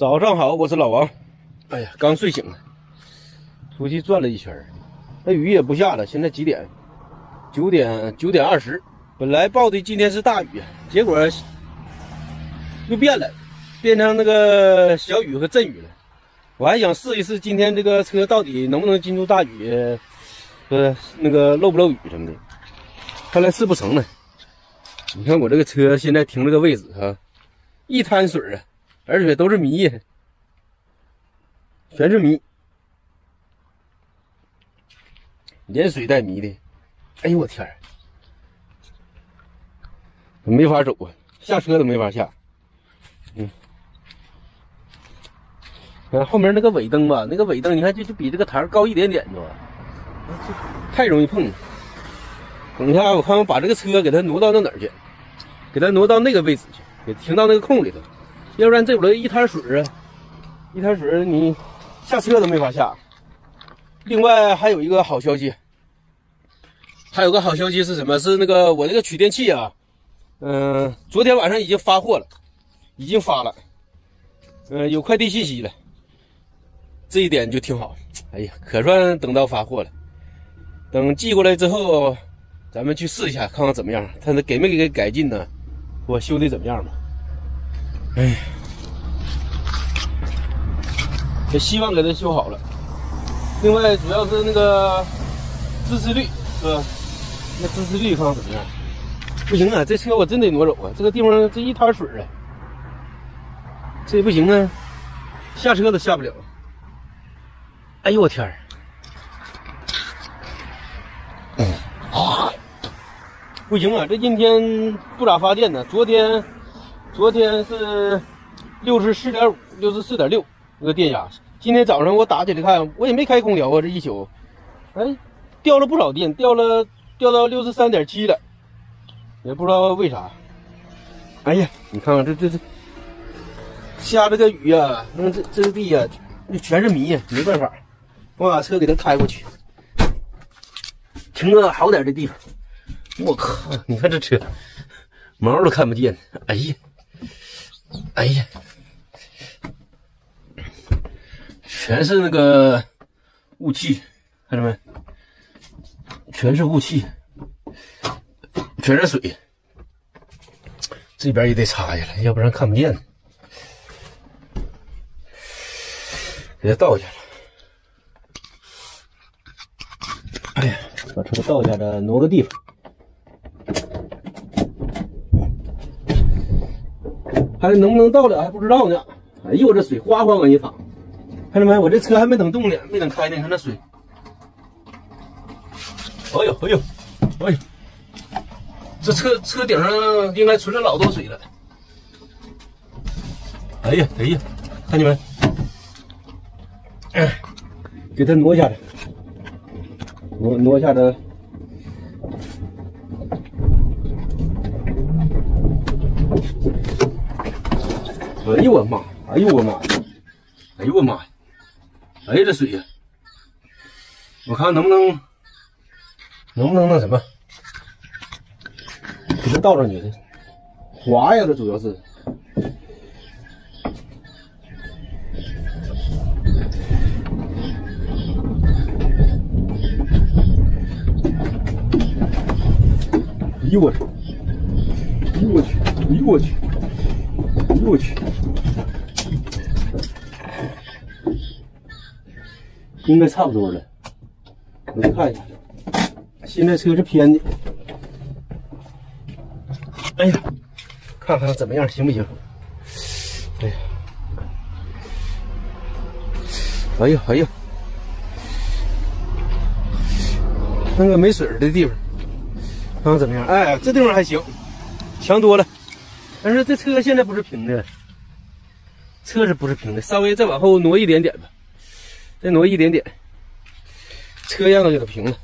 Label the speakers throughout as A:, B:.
A: 早上好，我是老王。哎呀，刚睡醒了，出去转了一圈，那雨也不下了。现在几点？9点20。本来报的今天是大雨，结果又变了，变成那个小雨和阵雨了。我还想试一试今天这个车到底能不能经住大雨，那个漏不漏雨什么的。看来是不成了。你看我这个车现在停这个位置啊，一滩水啊，而且都是泥，全是泥，连水带泥的。哎呦我天，没法走啊，下车都没法下。看后面那个尾灯吧，那个尾灯你看就比这个台高一点点吧，太容易碰了。等一下我看我把这个车给它挪到哪儿去，给它挪到那个位置去，给停到那个空里头，要不然这会儿一滩水啊，一滩水你下车都没法下。另外还有一个好消息，是什么？是那个我这个取电器啊，昨天晚上已经发货了，已经发了，有快递信息了，这一点就挺好。哎呀，可算等到发货了。等寄过来之后，咱们去试一下，看看怎么样，看他给没给改进呢？我修的怎么样吧？哎呀，也希望给他修好了。另外，主要是那个支持率，是吧？那支持率看看怎么样？不行啊，这车我真得挪走啊！这个地方这一滩水啊，这也不行啊，下车都下不了。哎呦我天儿！不行啊，这今天不咋发电呢。昨天是64.5、64.6那个电压。今天早上我打起来看，我也没开空调啊，这一宿，哎，掉了不少电，掉到63.7了，也不知道为啥。哎呀，你看看这下这个雨啊，那这个地啊，全是泥，没办法，我把车给它开过去，停个好点的地方。我靠！你看这车，毛都看不见。哎呀，哎呀，全是那个雾气，看着没？全是雾气，全是水。这边也得擦下来，要不然看不见。给它倒下来。哎呀，把车倒下来，挪个地方。还能不能到了还不知道呢。哎呦，这水哗哗往里淌，看到没？我这车还没等动呢，没等开呢，你看那水。哎呦哎呦哎呦，这车顶上应该存了老多水了。哎呀哎呀，看见没？给它挪下来，挪下来。哎呦我妈！哎呦我妈！哎呦我妈！哎呀这水呀！我看能不能那什么，给它倒上去，滑呀，这主要是。哎呦我去！哎呦我去！哎呦我去！哎呦我去！应该差不多了，我再看一下。现在车是偏的，哎呀，看看怎么样，行不行？哎呀，哎呀哎呀，那个没水的地方，看看怎么样？哎，这地方还行，强多了。但是这车现在不是平的，车是不是平的？稍微再往后挪一点点吧，再挪一点点，车让它给它平了。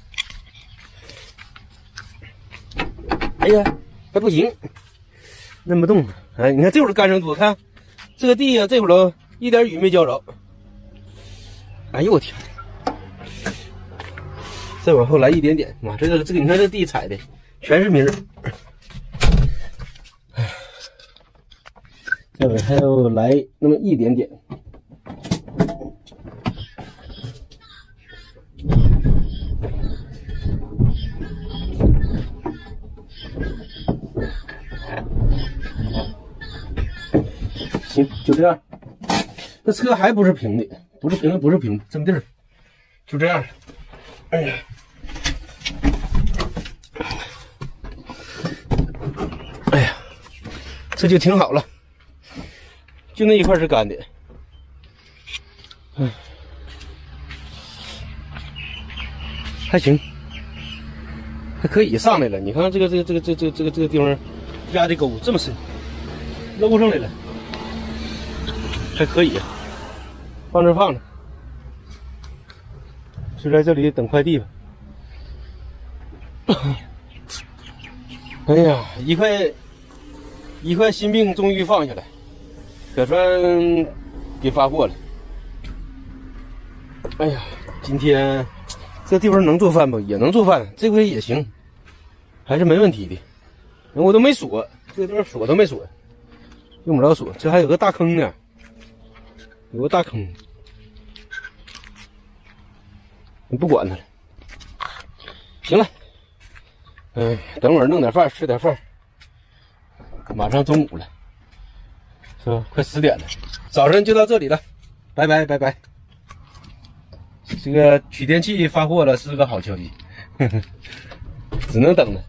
A: 哎呀，还不行，弄不动。哎，你看这会儿干上多，看这个地啊，这会儿一点雨没浇着。哎呦我天！再往后来一点点，哇，这个你看这地踩的全是泥儿。这尾还要来那么一点点。行，就这样。这车还不是平的，不是平，这么地儿，就这样。哎呀，哎呀，这就挺好了，就那一块是干的。还行，还可以上来了。你看这个地方压的沟这么深，搂上来了。还可以，放这放着，就在这里等快递吧。哎呀，一块心病终于放下来，可算给发货了。哎呀，今天这地方能做饭不？也能做饭，这回也行，还是没问题的。我都没锁，这个地方锁都没锁，用不着锁。这还有个大坑呢。有个大坑，你不管它了。行了，等会儿弄点饭，吃点饭。马上中午了，是吧？快10点了。早上就到这里了，拜拜拜拜。这个取电器发货了，是个好消息，只能等了。